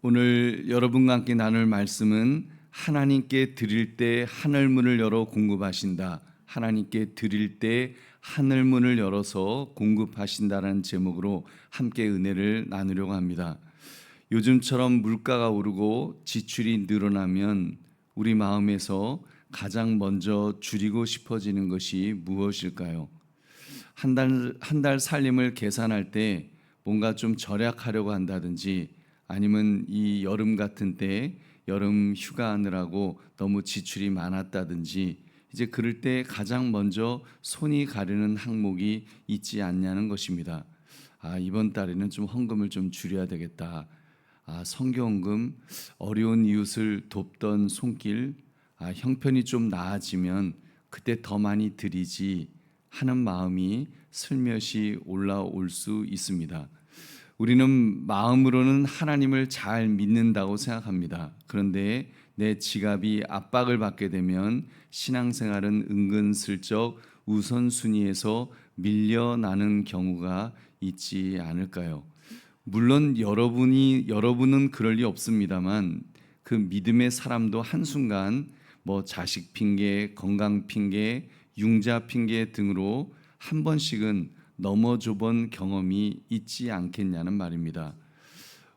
오늘 여러분과 함께 나눌 말씀은 하나님께 드릴 때 하늘문을 열어 공급하신다. 하나님께 드릴 때 하늘문을 열어서 공급하신다라는 제목으로 함께 은혜를 나누려고 합니다. 요즘처럼 물가가 오르고 지출이 늘어나면 우리 마음에서 가장 먼저 줄이고 싶어지는 것이 무엇일까요? 한 달 살림을 계산할 때 뭔가 좀 절약하려고 한다든지, 아니면 이 여름 같은 때 여름 휴가하느라고 너무 지출이 많았다든지, 이제 그럴 때 가장 먼저 손이 가려는 항목이 있지 않냐는 것입니다. 이번 달에는 좀 헌금을 좀 줄여야 되겠다. 성경금, 어려운 이웃을 돕던 손길, 형편이 좀 나아지면 그때 더 많이 드리지 하는 마음이 슬며시 올라올 수 있습니다. 우리는 마음으로는 하나님을 잘 믿는다고 생각합니다. 그런데 내 지갑이 압박을 받게 되면 신앙생활은 은근슬쩍 우선순위에서 밀려나는 경우가 있지 않을까요? 물론 여러분은 그럴 리 없습니다만, 그 믿음의 사람도 한순간 자식 핑계, 건강 핑계, 융자 핑계 등으로 한 번씩은 넘어져 본 경험이 있지 않겠냐는 말입니다.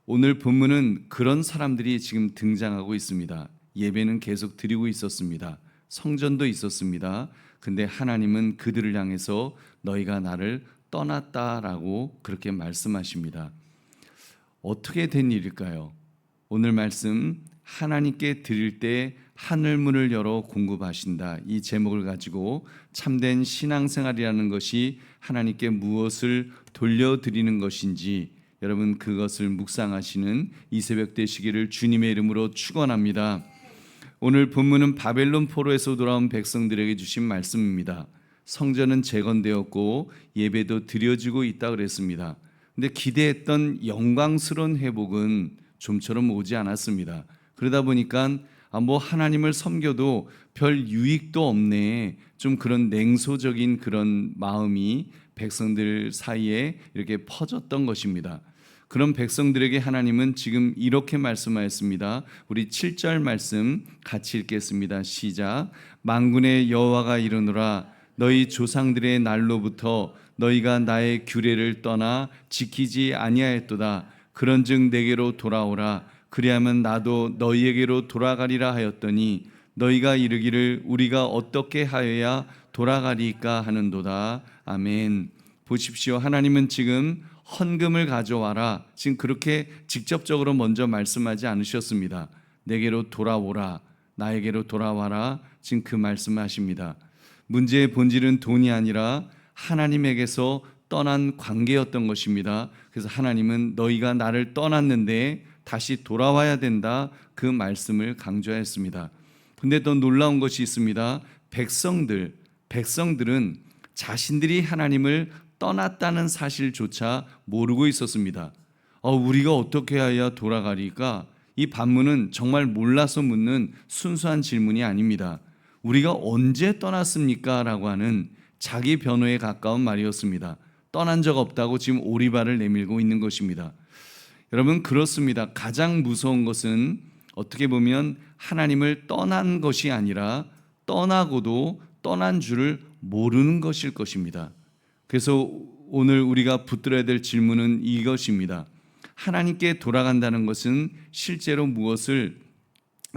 오늘 본문은 그런 사람들이 지금 등장하고 있습니다. 예배는 계속 드리고 있었습니다. 성전도 있었습니다. 근데 하나님은 그들을 향해서 너희가 나를 떠났다라고 그렇게 말씀하십니다. 어떻게 된 일일까요? 오늘 말씀, 하나님께 드릴 때 하늘문을 열어 공급하신다, 이 제목을 가지고 참된 신앙생활이라는 것이 하나님께 무엇을 돌려드리는 것인지, 여러분 그것을 묵상하시는 이 새벽 되시기를 주님의 이름으로 축원합니다. 오늘 본문은 바벨론 포로에서 돌아온 백성들에게 주신 말씀입니다. 성전은 재건되었고 예배도 드려지고 있다 그랬습니다. 근데 기대했던 영광스러운 회복은 좀처럼 오지 않았습니다. 그러다 보니까 하나님을 섬겨도 별 유익도 없네, 좀 그런 냉소적인 그런 마음이 백성들 사이에 이렇게 퍼졌던 것입니다. 그런 백성들에게 하나님은 지금 이렇게 말씀하였습니다. 우리 7절 말씀 같이 읽겠습니다. 시작. 만군의 여호와가 이르노라, 너희 조상들의 날로부터 너희가 나의 규례를 떠나 지키지 아니하였도다. 그런즉 내게로 돌아오라. 그리하면 나도 너희에게로 돌아가리라 하였더니 너희가 이르기를 우리가 어떻게 하여야 돌아가리까 하는도다. 아멘. 보십시오. 하나님은 지금 헌금을 가져와라, 지금 그렇게 직접적으로 먼저 말씀하지 않으셨습니다. 내게로 돌아오라, 나에게로 돌아와라, 지금 그 말씀하십니다. 문제의 본질은 돈이 아니라 하나님에게서 떠난 관계였던 것입니다. 그래서 하나님은 너희가 나를 떠났는데 다시 돌아와야 된다, 그 말씀을 강조했습니다. 근데 더 놀라운 것이 있습니다. 백성들은 자신들이 하나님을 떠났다는 사실조차 모르고 있었습니다. 우리가 어떻게 해야 돌아가리까? 이 반문은 정말 몰라서 묻는 순수한 질문이 아닙니다. 우리가 언제 떠났습니까? 라고 하는 자기 변호에 가까운 말이었습니다. 떠난 적 없다고 지금 오리발을 내밀고 있는 것입니다. 여러분, 그렇습니다. 가장 무서운 것은 어떻게 보면 하나님을 떠난 것이 아니라 떠나고도 떠난 줄을 모르는 것일 것입니다. 그래서 오늘 우리가 붙들어야 될 질문은 이것입니다. 하나님께 돌아간다는 것은 실제로 무엇을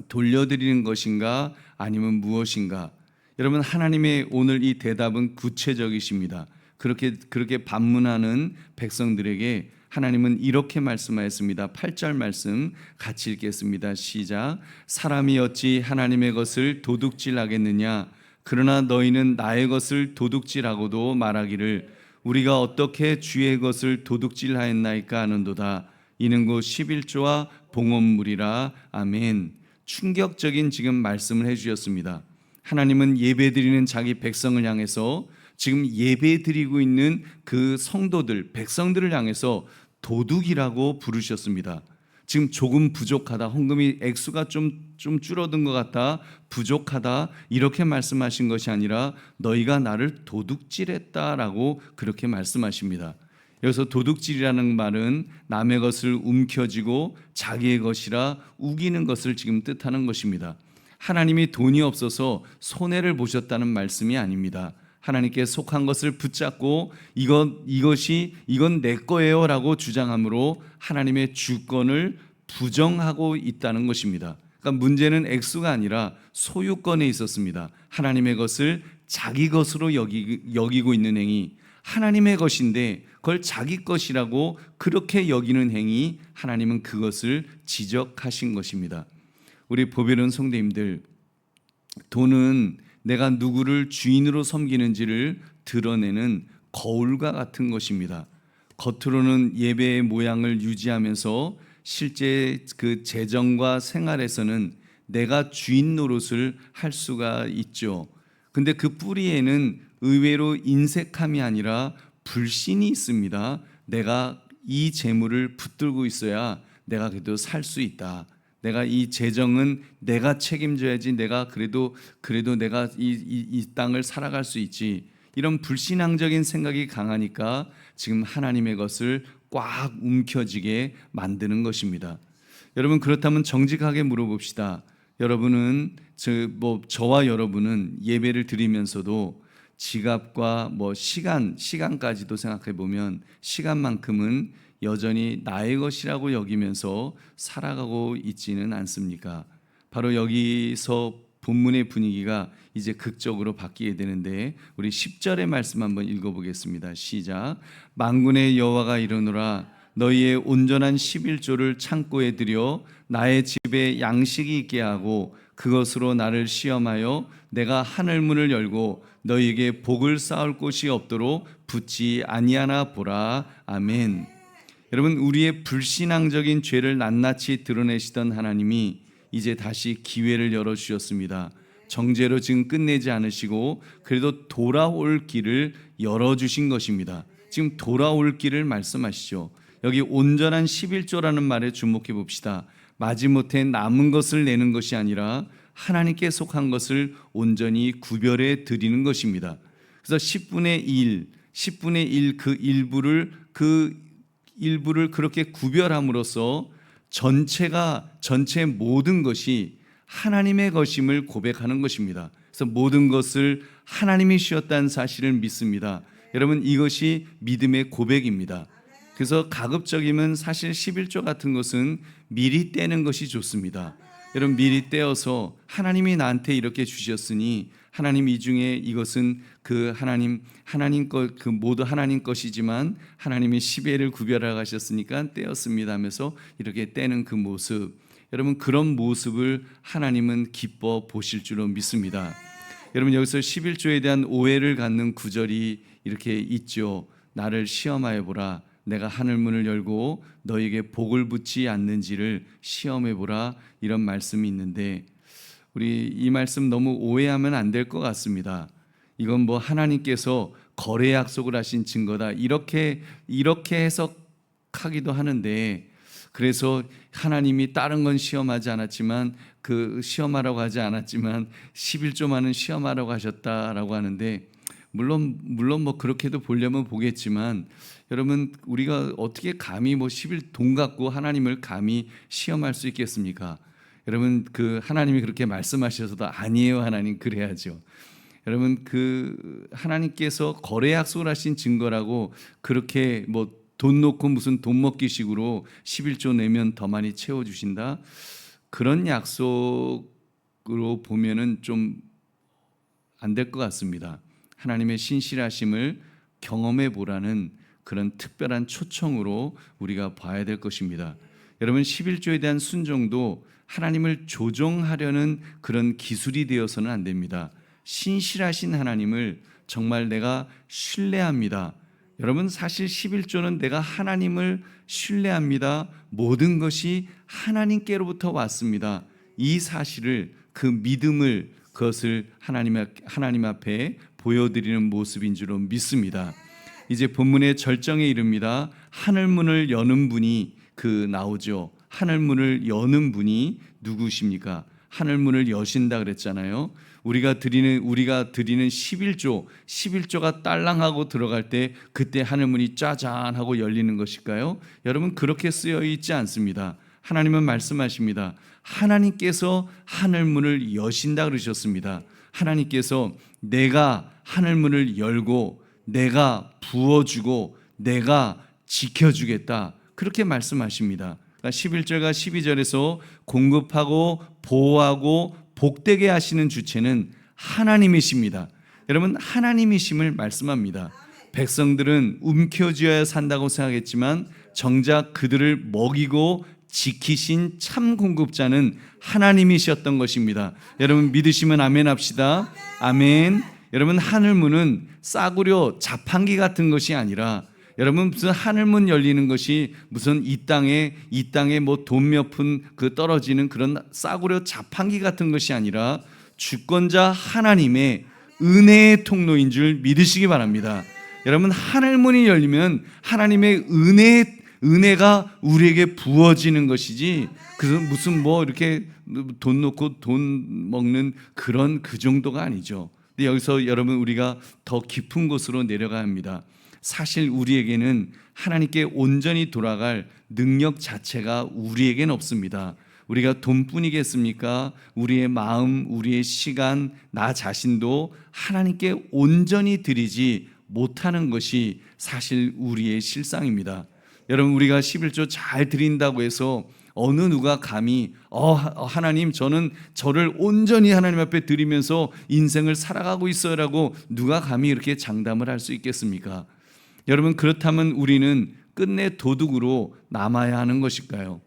돌려드리는 것인가, 아니면 무엇인가? 여러분, 하나님의 오늘 이 대답은 구체적이십니다. 그렇게 반문하는 백성들에게 하나님은 이렇게 말씀하였습니다. 8절 말씀 같이 읽겠습니다. 시작. 사람이 어찌 하나님의 것을 도둑질하겠느냐? 그러나 너희는 나의 것을 도둑질하고도 말하기를 우리가 어떻게 주의 것을 도둑질하였나이까 하는도다. 이는 곧 11조와 봉헌물이라. 아멘. 충격적인 지금 말씀을 해주셨습니다. 하나님은 예배드리는 자기 백성을 향해서, 지금 예배드리고 있는 그 성도들, 백성들을 향해서 도둑이라고 부르셨습니다. 지금 조금 부족하다, 헌금이 액수가 좀 줄어든 것 같다, 부족하다, 이렇게 말씀하신 것이 아니라 너희가 나를 도둑질했다라고 그렇게 말씀하십니다. 여기서 도둑질이라는 말은 남의 것을 움켜쥐고 자기의 것이라 우기는 것을 지금 뜻하는 것입니다. 하나님이 돈이 없어서 손해를 보셨다는 말씀이 아닙니다. 하나님께 속한 것을 붙잡고 이건 내 거예요라고 주장함으로 하나님의 주권을 부정하고 있다는 것입니다. 그러니까 문제는 액수가 아니라 소유권에 있었습니다. 하나님의 것을 자기 것으로 여기고 있는 행위, 하나님의 것인데 그걸 자기 것이라고 그렇게 여기는 행위, 하나님은 그것을 지적하신 것입니다. 우리 보배로운 성도님들, 돈은 내가 누구를 주인으로 섬기는지를 드러내는 거울과 같은 것입니다. 겉으로는 예배의 모양을 유지하면서 실제 그 재정과 생활에서는 내가 주인 노릇을 할 수가 있죠. 근데 그 뿌리에는 의외로 인색함이 아니라 불신이 있습니다. 내가 이 재물을 붙들고 있어야 내가 그래도 살 수 있다. 내가 이 재정은 내가 책임져야지. 내가 그래도 내가 이 땅을 살아갈 수 있지. 이런 불신앙적인 생각이 강하니까 지금 하나님의 것을 꽉 움켜쥐게 만드는 것입니다. 여러분, 그렇다면 정직하게 물어봅시다. 여러분은 저와 여러분은 예배를 드리면서도 지갑과 시간까지도 생각해 보면 시간만큼은 여전히 나의 것이라고 여기면서 살아가고 있지는 않습니까? 바로 여기서 본문의 분위기가 이제 극적으로 바뀌게 되는데 우리 10절의 말씀 한번 읽어보겠습니다. 시작. 만군의 여호와가 이르노라 너희의 온전한 11조를 창고에 들여 나의 집에 양식이 있게 하고 그것으로 나를 시험하여 내가 하늘 문을 열고 너희에게 복을 쌓을 곳이 없도록 붙지 아니하나 보라. 아멘. 여러분, 우리의 불신앙적인 죄를 낱낱이 드러내시던 하나님이 이제 다시 기회를 열어주셨습니다. 정죄로 지금 끝내지 않으시고 그래도 돌아올 길을 열어주신 것입니다. 지금 돌아올 길을 말씀하시죠. 여기 온전한 11조라는 말에 주목해 봅시다. 마지못해 남은 것을 내는 것이 아니라 하나님께 속한 것을 온전히 구별해 드리는 것입니다. 그래서 10분의 1 그 일부를 그렇게 구별함으로써 전체 모든 것이 하나님의 것임을 고백하는 것입니다. 그래서 모든 것을 하나님이 주셨다는 사실을 믿습니다. 여러분, 이것이 믿음의 고백입니다. 그래서 가급적이면 사실 11조 같은 것은 미리 떼는 것이 좋습니다. 여러분, 미리 떼어서 하나님이 나한테 이렇게 주셨으니 하나님 이 중에 이것은 그 하나님 것, 그 모두 하나님 것이지만 하나님이 10회를 구별하여 가셨으니까 떼었습니다 하면서 이렇게 떼는 그 모습, 여러분, 그런 모습을 하나님은 기뻐 보실 줄로 믿습니다. 여러분, 여기서 11조에 대한 오해를 갖는 구절이 이렇게 있죠. 나를 시험하여 보라. 내가 하늘문을 열고 너에게 복을 붙지 않는지를 시험해 보라. 이런 말씀이 있는데 우리 이 말씀 너무 오해하면 안 될 것 같습니다. 이건 하나님께서 거래 약속을 하신 증거다. 이렇게 해석하기도 하는데, 그래서 하나님이 다른 건 시험하지 않았지만 시험하라고 하지 않았지만 11조만은 시험하라고 하셨다라고 하는데, 물론 그렇게도 보려면 보겠지만 여러분, 우리가 어떻게 감히 11돈 갖고 하나님을 감히 시험할 수 있겠습니까? 여러분, 하나님이 그렇게 말씀하셔서도 아니에요 하나님 그래야죠. 여러분, 하나님께서 거래 약속을 하신 증거라고 그렇게 돈 놓고 무슨 돈 먹기식으로 11조 내면 더 많이 채워주신다, 그런 약속으로 보면은 좀 안 될 것 같습니다. 하나님의 신실하심을 경험해 보라는 그런 특별한 초청으로 우리가 봐야 될 것입니다. 여러분, 11조에 대한 순종도 하나님을 조종하려는 그런 기술이 되어서는 안 됩니다. 신실하신 하나님을 정말 내가 신뢰합니다. 여러분, 사실 11조는 내가 하나님을 신뢰합니다. 모든 것이 하나님께로부터 왔습니다. 이 사실을, 그 믿음을, 그것을 하나님 앞에 보여드리는 모습인 줄로 믿습니다. 이제 본문의 절정에 이릅니다. 하늘문을 여는 분이 나오죠. 하늘문을 여는 분이 누구십니까? 하늘 문을 여신다 그랬잖아요. 우리가 드리는 11조가 딸랑하고 들어갈 때 그때 하늘 문이 짜잔 하고 열리는 것일까요? 여러분, 그렇게 쓰여 있지 않습니다. 하나님은 말씀하십니다. 하나님께서 하늘 문을 여신다 그러셨습니다. 하나님께서 내가 하늘 문을 열고 내가 부어주고 내가 지켜주겠다, 그렇게 말씀하십니다. 11절과 12절에서 공급하고 보호하고 복되게 하시는 주체는 하나님이십니다. 여러분, 하나님이심을 말씀합니다. 백성들은 움켜쥐어야 산다고 생각했지만 정작 그들을 먹이고 지키신 참 공급자는 하나님이셨던 것입니다. 여러분, 믿으시면 아멘 합시다. 아멘. 여러분, 하늘문은 싸구려 자판기 같은 것이 아니라, 여러분, 무슨 하늘문 열리는 것이 무슨 이 땅에 뭐 돈 몇 푼 그 떨어지는 그런 싸구려 자판기 같은 것이 아니라 주권자 하나님의 은혜의 통로인 줄 믿으시기 바랍니다. 여러분, 하늘문이 열리면 하나님의 은혜가 우리에게 부어지는 것이지, 그래서 무슨 뭐 이렇게 돈 놓고 돈 먹는 그 정도가 아니죠. 근데 여기서 여러분, 우리가 더 깊은 곳으로 내려가야 합니다. 사실 우리에게는 하나님께 온전히 돌아갈 능력 자체가 우리에게는 없습니다. 우리가 돈뿐이겠습니까? 우리의 마음, 우리의 시간, 나 자신도 하나님께 온전히 드리지 못하는 것이 사실 우리의 실상입니다. 여러분, 우리가 11조 잘 드린다고 해서 어느 누가 감히 하나님, 저는 저를 온전히 하나님 앞에 드리면서 인생을 살아가고 있어요라고 누가 감히 이렇게 장담을 할 수 있겠습니까? 여러분, 그렇다면 우리는 끝내 도둑으로 남아야 하는 것일까요?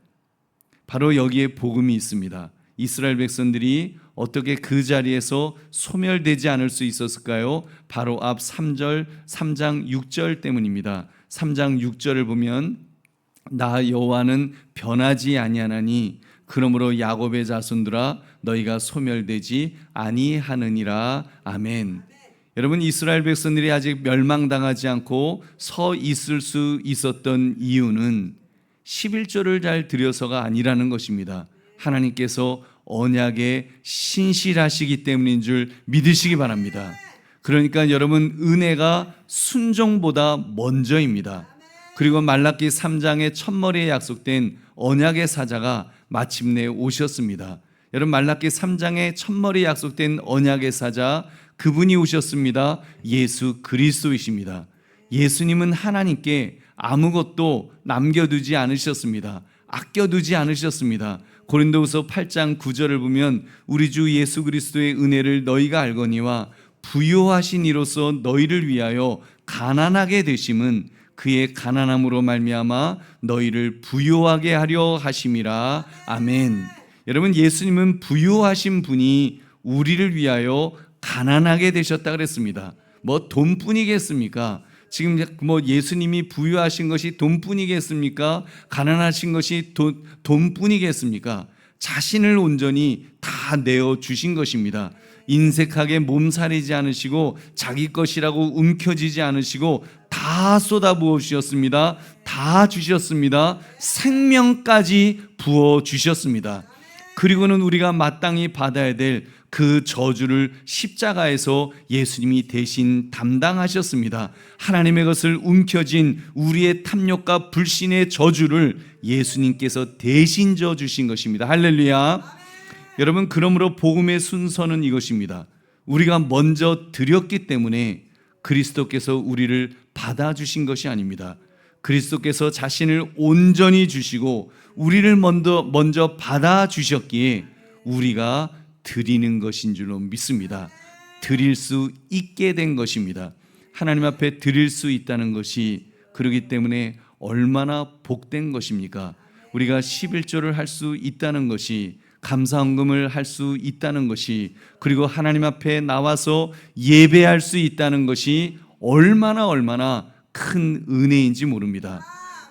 바로 여기에 복음이 있습니다. 이스라엘 백성들이 어떻게 그 자리에서 소멸되지 않을 수 있었을까요? 바로 앞 3장 6절 때문입니다. 3장 6절을 보면 나 여호와는 변하지 아니하나니 그러므로 야곱의 자손들아 너희가 소멸되지 아니하느니라. 아멘. 여러분, 이스라엘 백성들이 아직 멸망당하지 않고 서 있을 수 있었던 이유는 11조를 잘 드려서가 아니라는 것입니다. 하나님께서 언약에 신실하시기 때문인 줄 믿으시기 바랍니다. 그러니까 여러분, 은혜가 순종보다 먼저입니다. 그리고 말라기 3장의 첫머리에 약속된 언약의 사자가 마침내 오셨습니다. 여러분, 말라기 3장의 첫머리에 약속된 언약의 사자, 그분이 오셨습니다. 예수 그리스도이십니다. 예수님은 하나님께 아무것도 남겨두지 않으셨습니다. 아껴두지 않으셨습니다. 고린도후서 8장 9절을 보면 우리 주 예수 그리스도의 은혜를 너희가 알거니와 부요하신 이로써 너희를 위하여 가난하게 되심은 그의 가난함으로 말미암아 너희를 부요하게 하려 하심이라. 아멘. 여러분, 예수님은 부요하신 분이 우리를 위하여 가난하게 되셨다 그랬습니다. 뭐 돈뿐이겠습니까? 지금 뭐 예수님이 부유하신 것이 돈뿐이겠습니까? 가난하신 것이 돈뿐이겠습니까? 자신을 온전히 다 내어 주신 것입니다. 인색하게 몸살이지 않으시고 자기 것이라고 움켜쥐지 않으시고 다 쏟아부어 주셨습니다. 다 주셨습니다. 생명까지 부어 주셨습니다. 그리고는 우리가 마땅히 받아야 될 그 저주를 십자가에서 예수님이 대신 담당하셨습니다. 하나님의 것을 움켜쥔 우리의 탐욕과 불신의 저주를 예수님께서 대신 져 주신 것입니다. 할렐루야. 여러분, 그러므로 복음의 순서는 이것입니다. 우리가 먼저 드렸기 때문에 그리스도께서 우리를 받아주신 것이 아닙니다. 그리스도께서 자신을 온전히 주시고 우리를 먼저 받아주셨기에 우리가 드리는 것인 줄로 믿습니다. 드릴 수 있게 된 것입니다. 하나님 앞에 드릴 수 있다는 것이, 그렇기 때문에 얼마나 복된 것입니까? 우리가 11조를 할 수 있다는 것이, 감사헌금을 할 수 있다는 것이, 그리고 하나님 앞에 나와서 예배할 수 있다는 것이 얼마나 큰 은혜인지 모릅니다.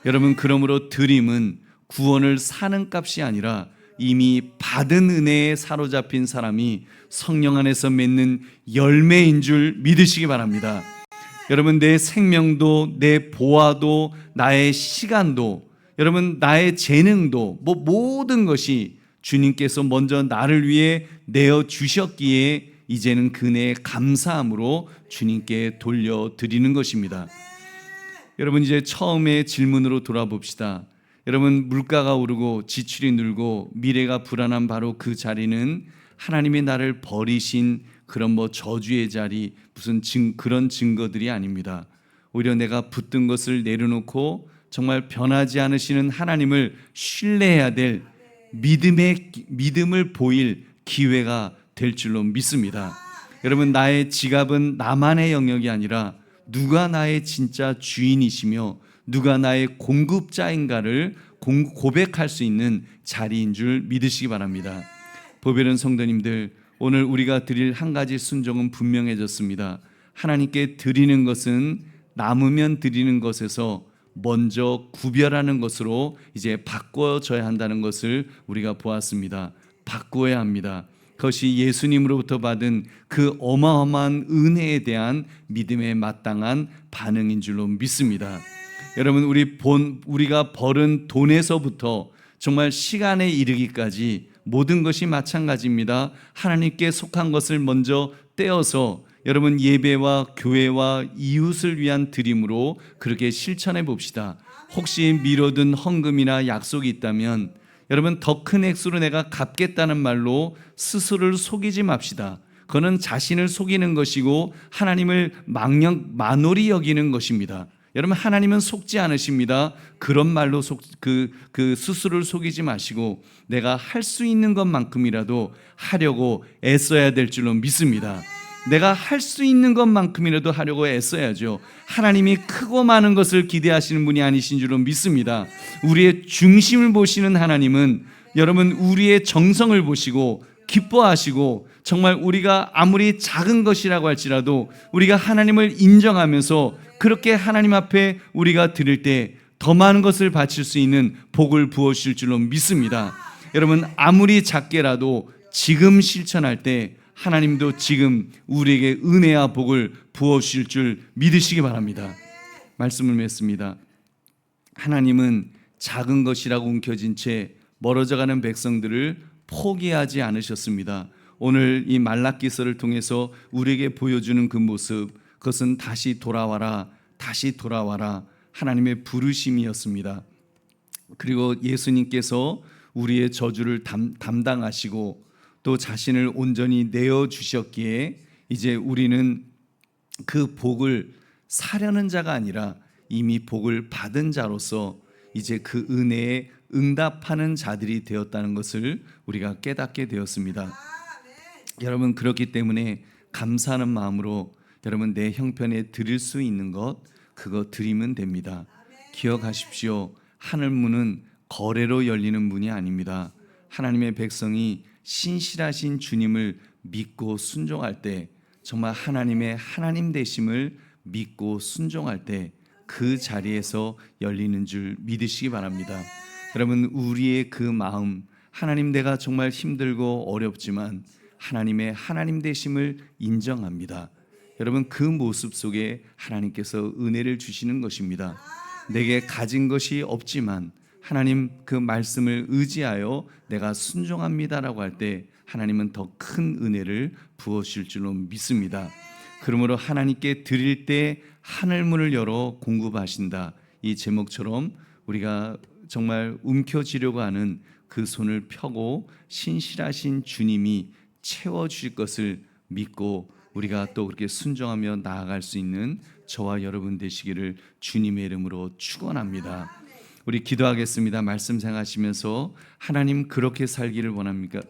여러분, 그러므로 드림은 구원을 사는 값이 아니라 이미 받은 은혜에 사로잡힌 사람이 성령 안에서 맺는 열매인 줄 믿으시기 바랍니다. 여러분, 내 생명도, 내 보아도, 나의 시간도, 여러분, 나의 재능도, 모든 것이 주님께서 먼저 나를 위해 내어 주셨기에 이제는 그 은혜의 감사함으로 주님께 돌려드리는 것입니다. 여러분, 이제 처음에 질문으로 돌아봅시다. 여러분, 물가가 오르고 지출이 늘고 미래가 불안한 바로 그 자리는 하나님이 나를 버리신 그런 저주의 자리, 무슨 그런 증거들이 아닙니다. 오히려 내가 붙든 것을 내려놓고 정말 변하지 않으시는 하나님을 신뢰해야 될 믿음을 보일 기회가 될 줄로 믿습니다. 여러분, 나의 지갑은 나만의 영역이 아니라 누가 나의 진짜 주인이시며 누가 나의 공급자인가를 고백할 수 있는 자리인 줄 믿으시기 바랍니다. 보배로운 성도님들, 오늘 우리가 드릴 한 가지 순종은 분명해졌습니다. 하나님께 드리는 것은 남으면 드리는 것에서 먼저 구별하는 것으로 이제 바꿔져야 한다는 것을 우리가 보았습니다. 바꾸어야 합니다. 그것이 예수님으로부터 받은 그 어마어마한 은혜에 대한 믿음에 마땅한 반응인 줄로 믿습니다. 여러분, 우리가 벌은 돈에서부터 정말 시간에 이르기까지 모든 것이 마찬가지입니다. 하나님께 속한 것을 먼저 떼어서 여러분, 예배와 교회와 이웃을 위한 드림으로 그렇게 실천해 봅시다. 혹시 미뤄둔 헌금이나 약속이 있다면 여러분, 더 큰 액수로 내가 갚겠다는 말로 스스로를 속이지 맙시다. 그거는 자신을 속이는 것이고 하나님을 만홀히 여기는 것입니다. 여러분, 하나님은 속지 않으십니다. 그런 말로 스스로를 속이지 마시고 내가 할 수 있는 것만큼이라도 하려고 애써야 될 줄로 믿습니다. 내가 할 수 있는 것만큼이라도 하려고 애써야죠. 하나님이 크고 많은 것을 기대하시는 분이 아니신 줄로 믿습니다. 우리의 중심을 보시는 하나님은 여러분, 우리의 정성을 보시고 기뻐하시고 정말 우리가 아무리 작은 것이라고 할지라도 우리가 하나님을 인정하면서 그렇게 하나님 앞에 우리가 드릴 때 더 많은 것을 바칠 수 있는 복을 부어주실 줄로 믿습니다. 여러분, 아무리 작게라도 지금 실천할 때 하나님도 지금 우리에게 은혜와 복을 부어주실 줄 믿으시기 바랍니다. 말씀을 맺습니다. 하나님은 작은 것이라고 움켜쥔 채 멀어져가는 백성들을 포기하지 않으셨습니다. 오늘 이 말라기서를 통해서 우리에게 보여주는 그 모습, 그것은 다시 돌아와라, 다시 돌아와라, 하나님의 부르심이었습니다. 그리고 예수님께서 우리의 저주를 담당하시고 또 자신을 온전히 내어주셨기에 이제 우리는 그 복을 사려는 자가 아니라 이미 복을 받은 자로서 이제 그 은혜에 응답하는 자들이 되었다는 것을 우리가 깨닫게 되었습니다. 여러분, 그렇기 때문에 감사하는 마음으로 여러분 내 형편에 드릴 수 있는 것, 그거 드리면 됩니다. 기억하십시오. 하늘문은 거래로 열리는 문이 아닙니다. 하나님의 백성이 신실하신 주님을 믿고 순종할 때, 정말 하나님의 하나님 되심을 믿고 순종할 때 그 자리에서 열리는 줄 믿으시기 바랍니다. 여러분, 우리의 그 마음, 하나님, 내가 정말 힘들고 어렵지만 하나님의 하나님 되심을 인정합니다. 여러분, 그 모습 속에 하나님께서 은혜를 주시는 것입니다. 내게 가진 것이 없지만 하나님 그 말씀을 의지하여 내가 순종합니다라고 할 때 하나님은 더 큰 은혜를 부어주실 줄로 믿습니다. 그러므로 하나님께 드릴 때 하늘문을 열어 공급하신다, 이 제목처럼 우리가 정말 움켜쥐려고 하는 그 손을 펴고 신실하신 주님이 채워주실 것을 믿고 우리가 또 그렇게 순종하며 나아갈 수 있는 저와 여러분 되시기를 주님의 이름으로 축원합니다. 우리 기도하겠습니다. 말씀 생각하시면서 하나님, 그렇게 살기를 원합니까?